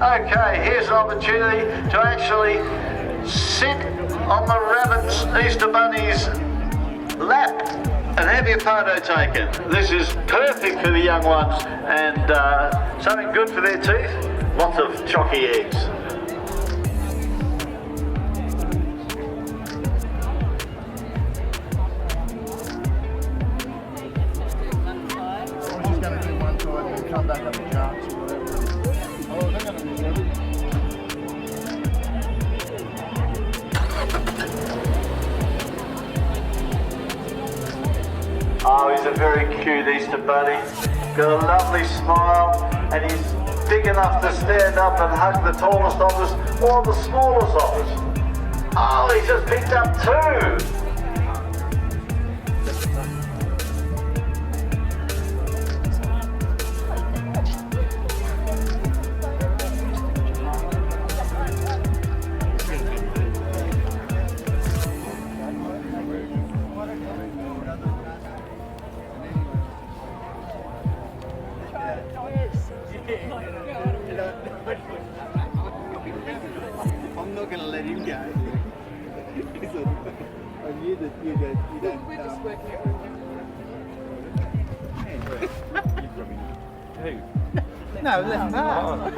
Okay, here's an opportunity to actually sit on the rabbit's Easter Bunny's lap and have your photo taken. This is perfect for the young ones and something good for their teeth. Lots of chalky eggs. I'm just going to do one side and come back up the charts or whatever. Oh, they're going to be good. Oh, he's a very cute Easter Bunny. Got a lovely smile and he's big enough to stand up and hug the tallest of us or the smallest of us. Oh, he's just picked up two. I'm not going to let him go. I knew that you don't. We're just working it. Who? No, left part.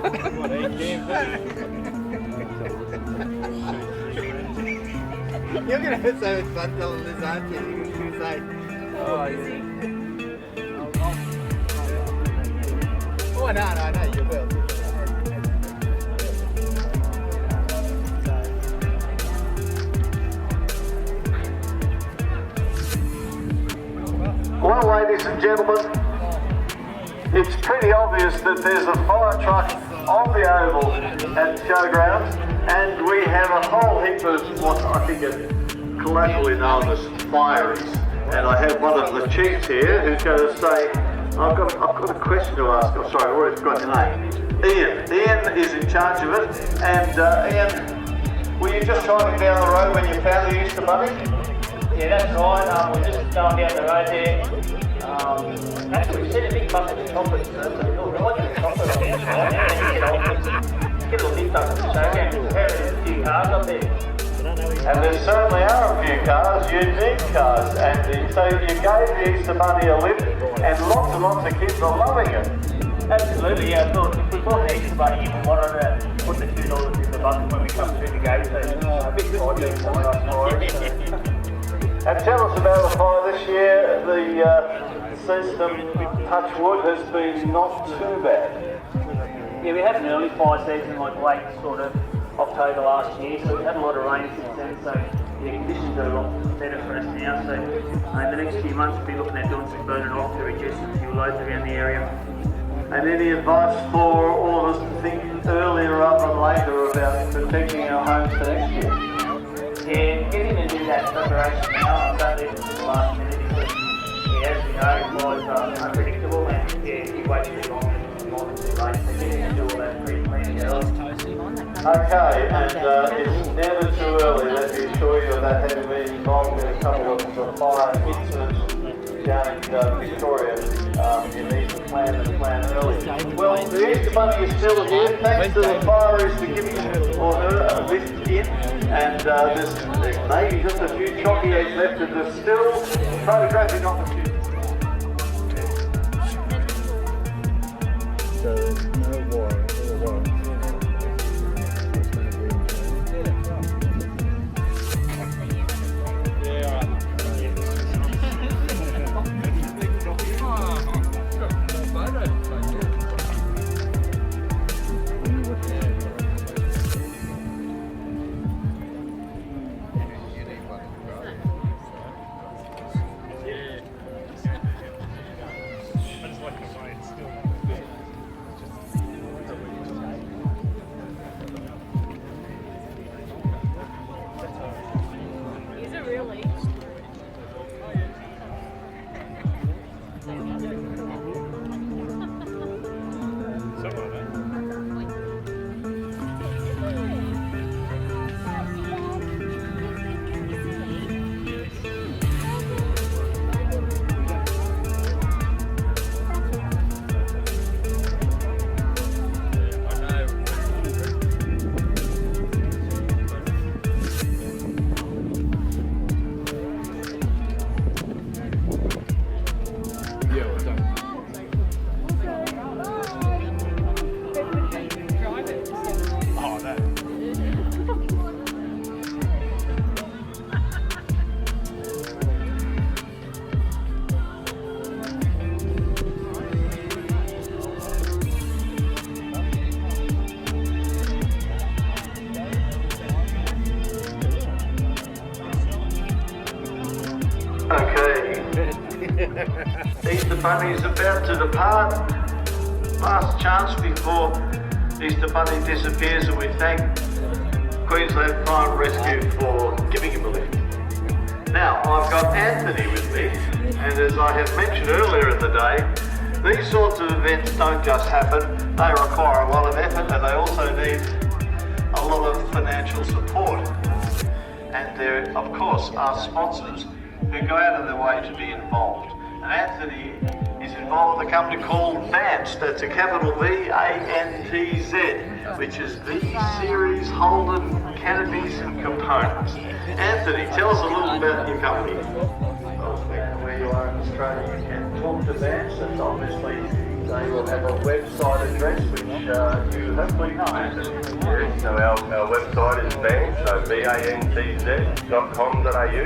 You're going to have so much fun telling this, aren't you? You're going to say, oh, yeah. Oh, no, you will. Well, ladies and gentlemen, it's pretty obvious that there's a fire truck on the oval at the showgrounds, and we have a whole heap of what I think are colloquially known as fireys. And I have one of the chiefs here who's going to say, I've got a question to ask. I'm sorry, I've already got your name. Ian is in charge of it, and Ian, were you just driving down the road when you found the Easter Bunny? Yeah, that's right. We're just going down the road there. Actually, we seen a big bucket of chocolates, so we thought, right, get a chocolate on this, right? Get a little lift up to the showground. There's a few cars up there. And there certainly are a few cars, unique cars, and so you gave the Easter Bunny a lift, and lots of kids are loving it. Absolutely, yeah. I thought if we bought the Easter Bunny, we wanted to put the $2 in the bucket when we come through the gate, so a bit exciting for us. And tell us about the fire this year. The system, touch wood, has been not too bad. Yeah, we had an early fire season, like late sort of October last year, so we had a lot of rain since then, so the conditions are a lot better for us now. So in the next few months we'll be looking at doing some burning off to reduce some fuel loads around the area. And any advice for all of us to think earlier rather than later about protecting our homes for next year? Yeah, get in and do that preparation now, and don't leave it to the last minute because, as you know, fires are unpredictable and if you wait too long, it's more than too late. So get in and do all that pre-planning early. Okay, and it's never too early, let me assure you of that, having been involved in a couple of fire incidents down in Victoria. You need to plan and plan early. Well, the Easter Bunny is still here. Thanks to the fireys for giving her a lift in. And there's maybe just a few chalky eggs left, and there's still photographic opportunity. So there's no warrant. Easter Bunny is about to depart. Last chance before Easter Bunny disappears, and we thank Queensland Fire and Rescue for giving him a lift. Now, I've got Anthony with me, and as I have mentioned earlier in the day, these sorts of events don't just happen. They require a lot of effort, and they also need a lot of financial support. And there, of course, are sponsors who go out of their way to be involved. And Anthony is involved with a company called VANTZ, that's a capital V-A-N-T-Z, which is V-Series Holden Canopies and Components. Anthony, tell us a little about your company. Well, depending on where you are in Australia, you can talk to VANTZ, and obviously they will have a website address which you hopefully know, Anthony. Yeah, so our website is VANTZ, so VANTZ.com.au,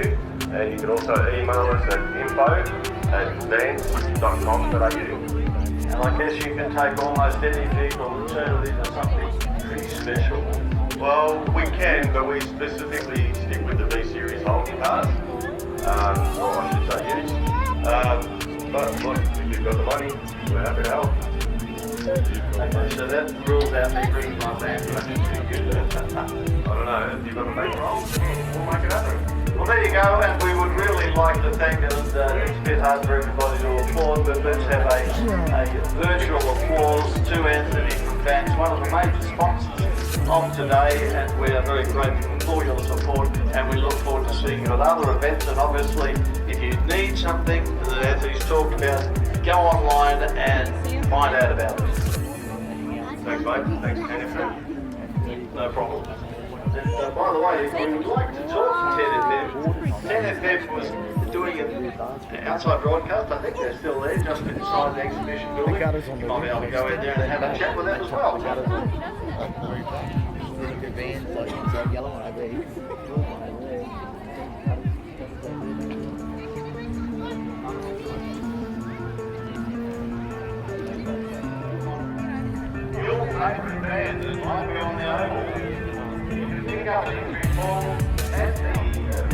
and you can also email us at info@vantz.com.au. And I guess you can take almost any vehicle and turn it into something pretty special. Well, we can, but we specifically stick with the V-Series Holden cars, or I should say used. But look, if you've got the money, we're happy to help. Okay, so that rules out me bringing my van. I don't know, if you've got a bankroll, we'll make it happen. Well, there you go, and we would really like to thank, and it's a bit hard for everybody to applaud, but let's have a virtual applause to Anthony from VANTZ, one of the major sponsors of today, and we are very grateful for your support, and we look forward to seeing you at other events. And obviously, if you need something that Anthony's talked about, go online and find out about it. Thanks, mate. Thanks, Jennifer. No problem. And by the way, we would like to talk to 10FM. 10FM was doing an outside broadcast. I think they're still there, just inside the exhibition building. You might be able to go in there and have a chat with them as well. Your favourite band that might be on the oval. Pick up the entry form at the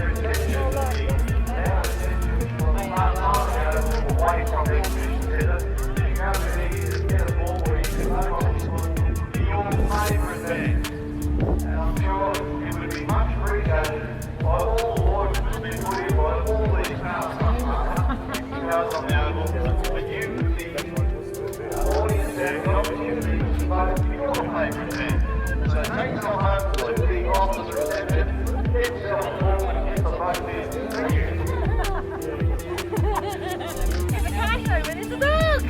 reception. Away from the exhibition centre. You go to get a form where you can vote on your favourite band. And I'm sure it would be much appreciated by all the work that's been put in by all these cars on the oval. But you, the audience, have the opportunity to vote for your favourite band. So take yourself home to the office reception, get yourself a form and get the vote in. Thank you. Where is the dog?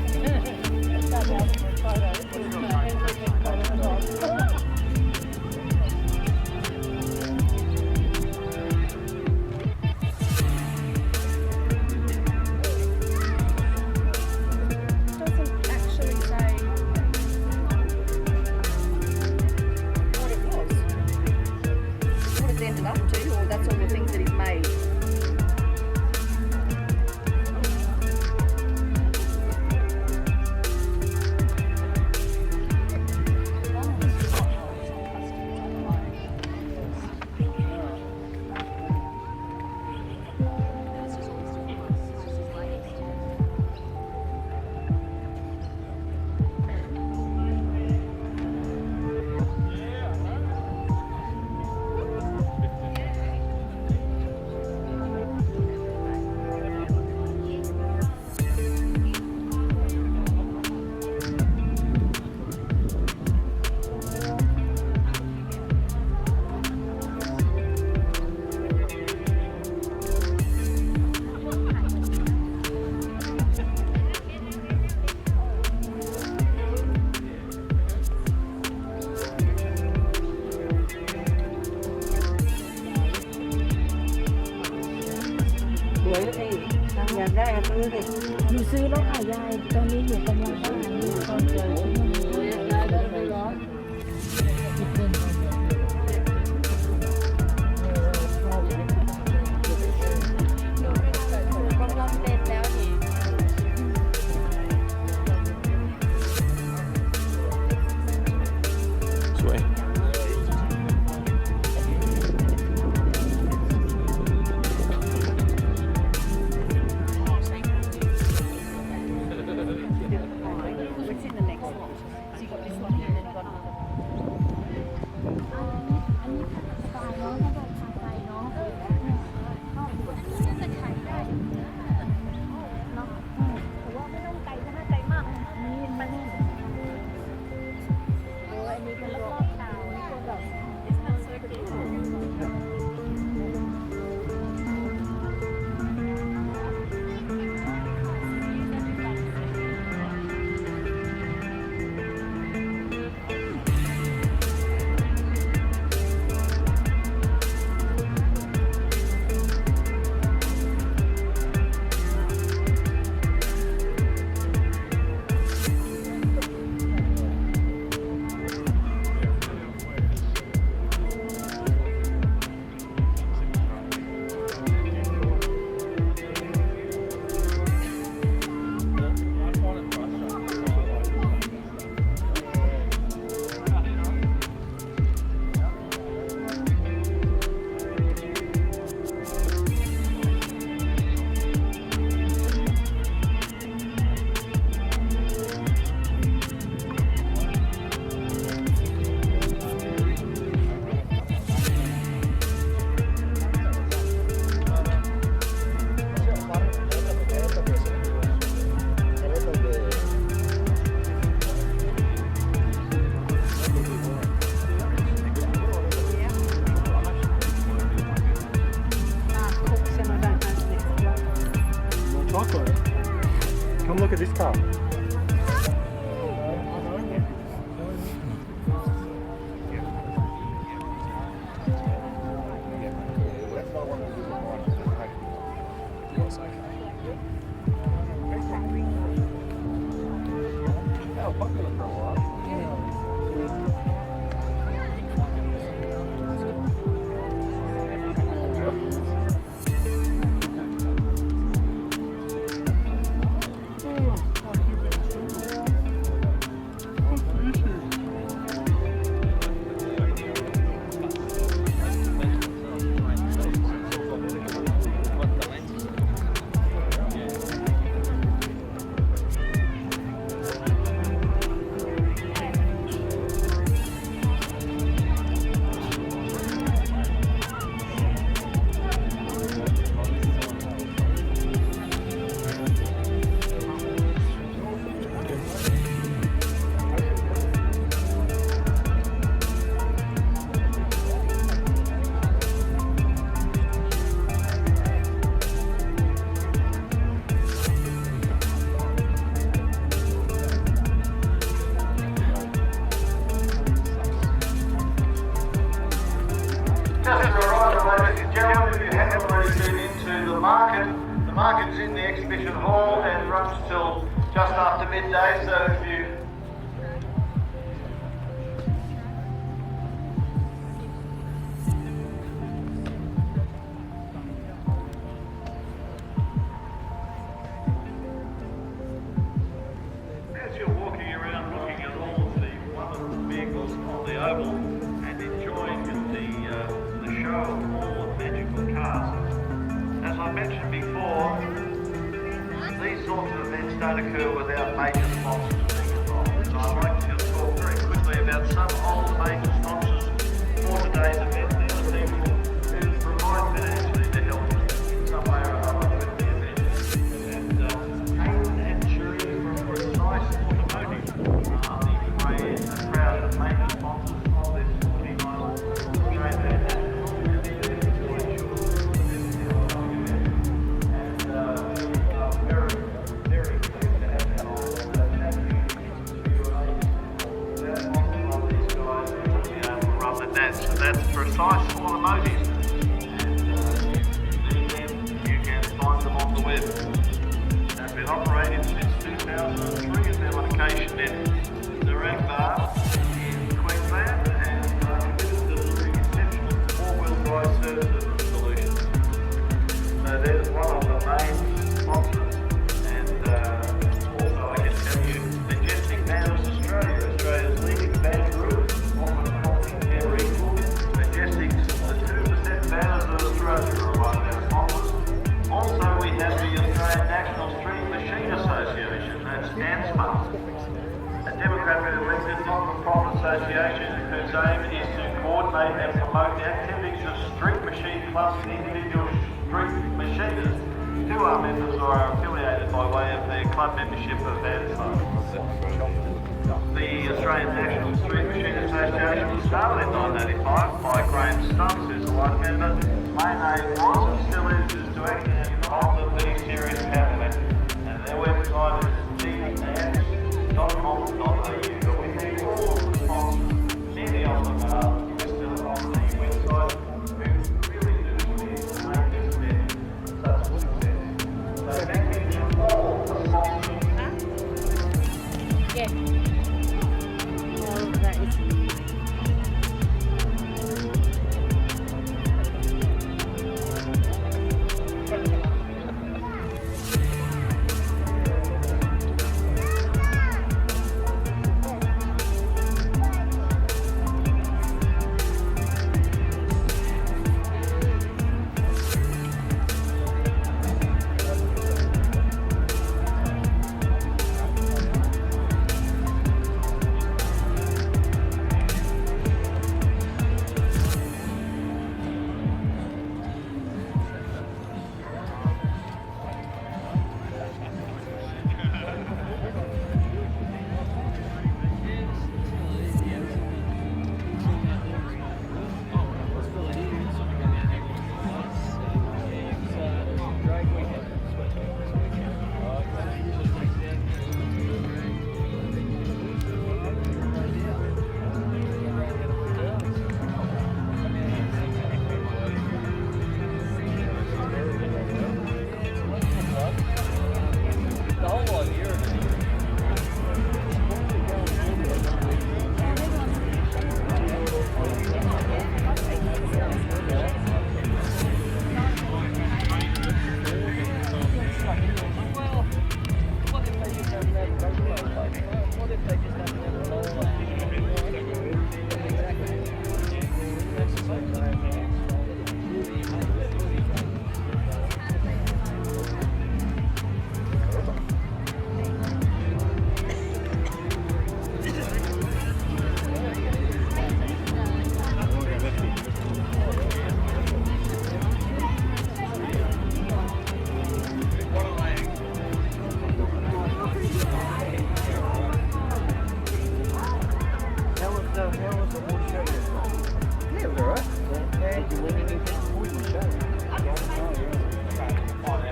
Doesn't actually say what it was, what it's ended up to, or that's all the things that he's made. The market is in the exhibition hall and runs till just after midday, so if you As you're walking around looking at all of the wonderful vehicles on the oval and enjoying the show of all the magical cars, as I mentioned before, these sorts of events don't occur without major sponsors being involved. And I'd like to just talk very quickly about some old major sponsors for today's event. These are people who provide financially to help in some way or another with the event. And Hayden and Cherie from Precise Automotive are the brand and proud and major sponsors of this 49 Australian National That's Precise Automotive, and you can find them on the web. They've been operating since 2003 at their location in Narangba in Queensland, and committed to delivering exceptional four-wheel drive services and solutions. So there's one of the main sponsors, and also I can tell you, Majestic Banners Australia, Australia's leading banner group, often helping their equal. Majestic's the 2% Banners of Australia are one of their sponsors. Also, we have the Australian National Street Machine Association, that's Stanthorpe, a democratically elected not-for-profit association whose aim is to coordinate and promote the activities of street machine clubs and individual street machinists who are members or are affiliated by way of their club membership of The Australian National Street Machine Association was started in 1995 by Graham Stubbs, who's a light member. My name was and still is to act as the holden of the series cabinet, and their website is dnn.com.au. But we thank all of the sponsors, many of them are listed on the website, who really do make this event such a success. So thank you to all the sponsors. Yeah. Well, that is.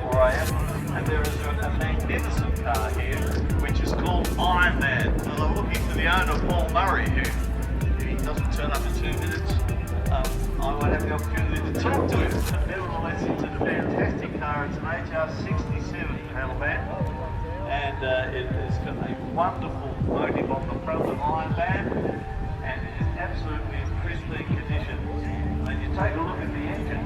Where I am, and there is a magnificent car here, which is called Iron Man. And I'm looking for the owner, Paul Murray, who, if he doesn't turn up in 2 minutes, I won't have the opportunity to talk to him. Nevertheless, it's a fantastic car. It's an HR67 pedal band, and it has got a wonderful motive on the front of Iron Man, and it is absolutely in pristine condition. When you take a look at the engine,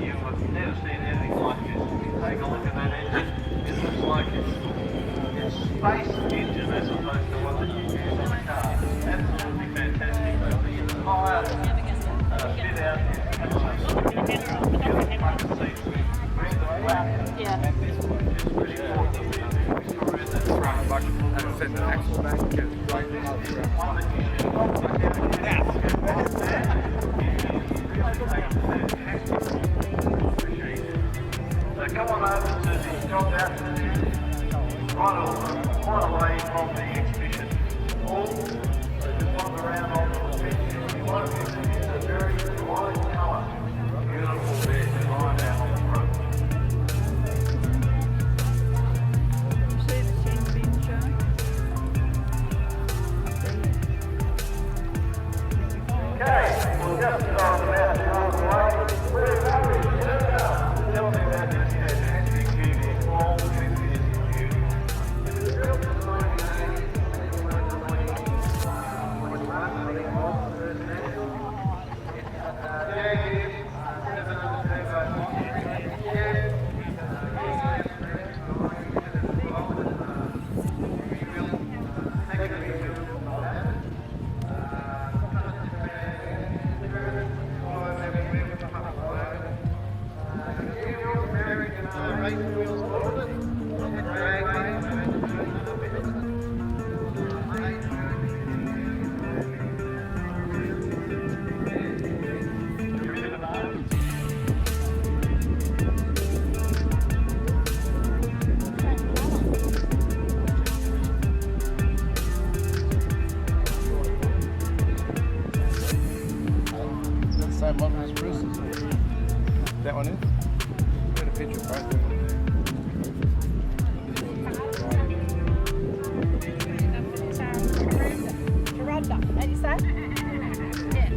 you have never seen anything like this. If you take a look at that engine, it looks like it's space engine as opposed to one that you use in a car. Absolutely fantastic. The entire fit out is absolutely beautiful. Front seats with red and black. Yeah. It's pretty important that we still read that front. And send the axle back and get it right there. This is one that you should not put down again. So come on over to the job out quite away from the exhibition hall. So just wander around on the bench. You want to see it's a very light colour. Beautiful there, designed out on the front. See the thing being shown? Okay, we'll just start about halfway. Where are we? Tell me about this fantastic vehicle. All this is new. Same model as Bruce's. That one is? Got a picture of both of them. Rhonda, how do you say? Yeah.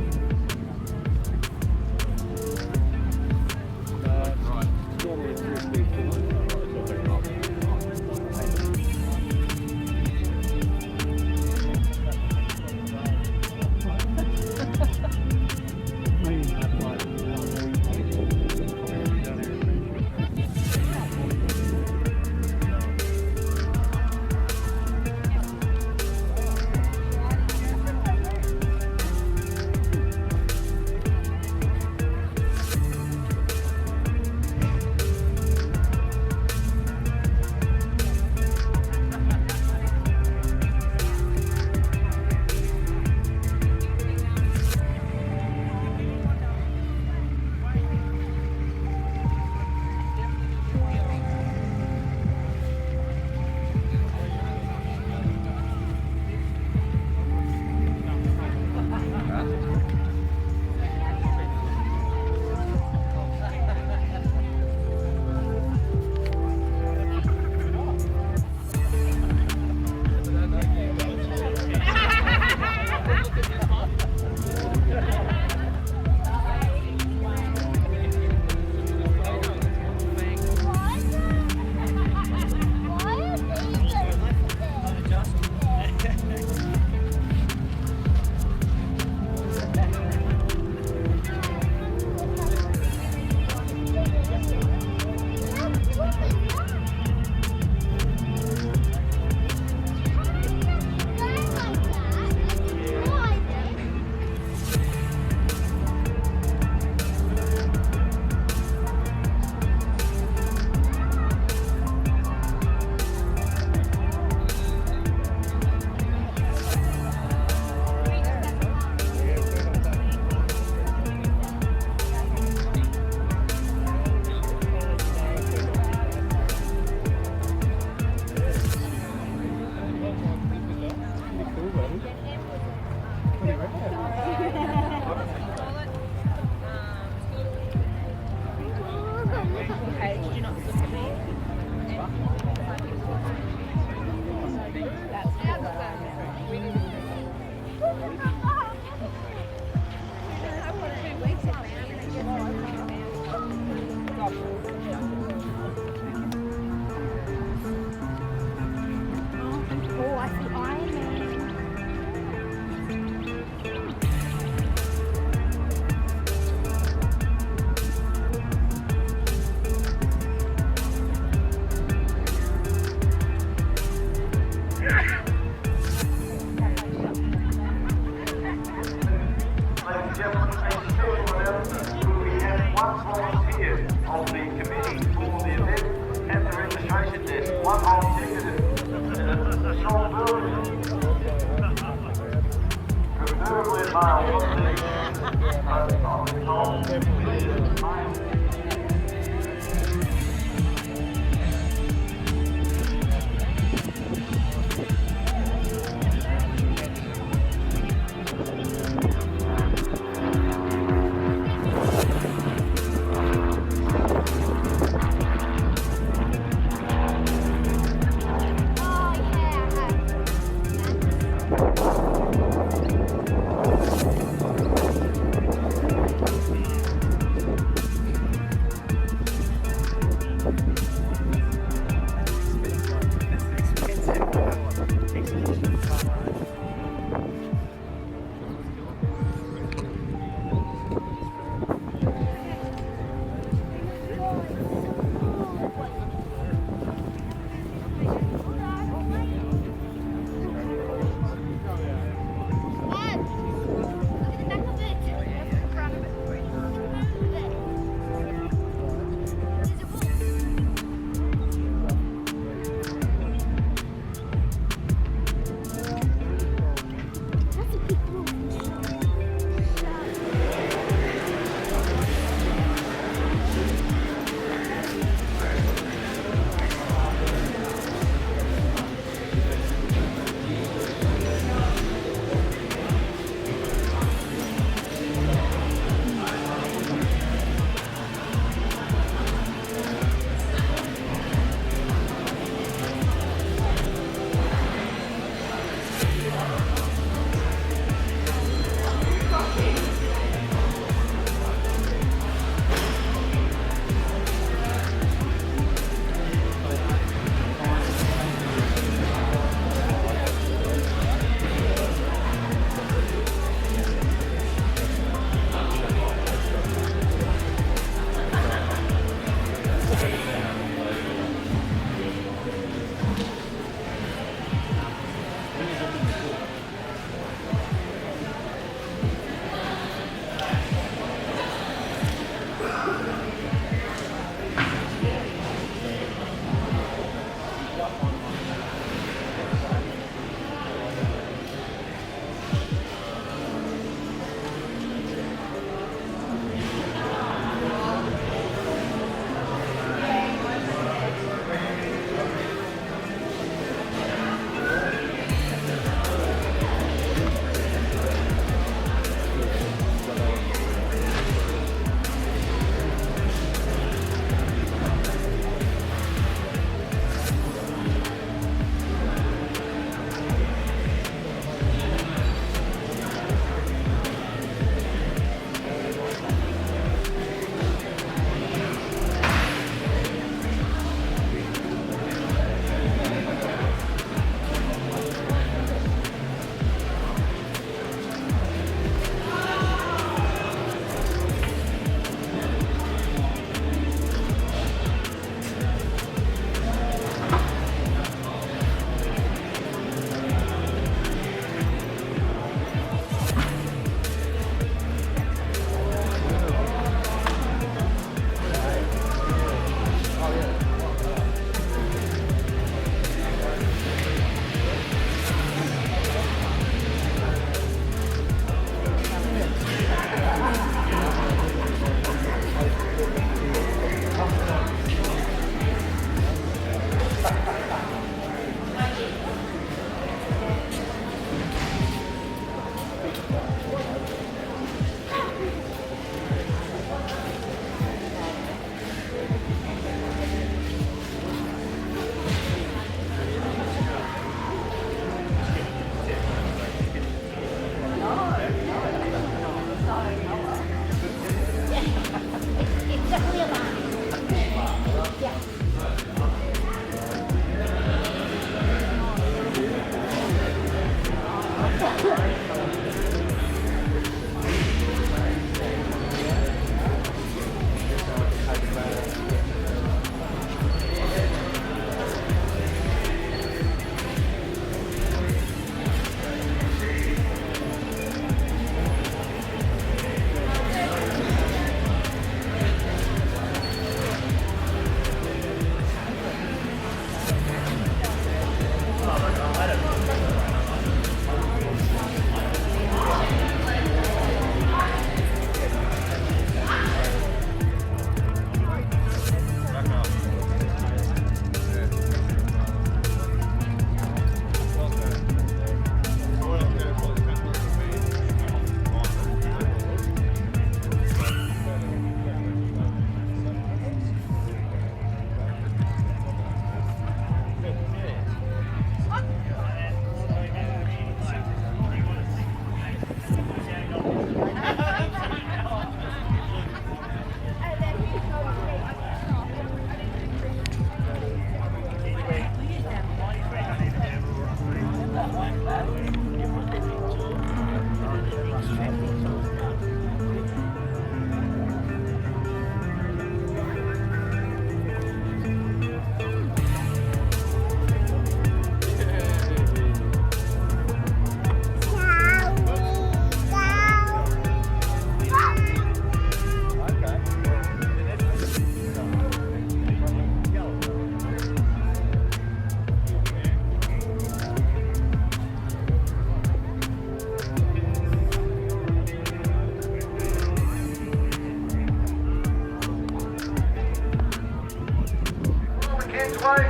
male was there, but I was told the male.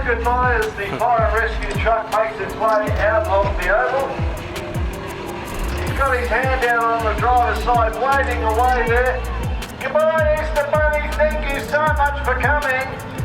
wave goodbye as the fire and rescue truck makes its way out of the oval. He's got his hand down on the driver's side, waving away there. Goodbye, Easter Bunny. Thank you so much for coming.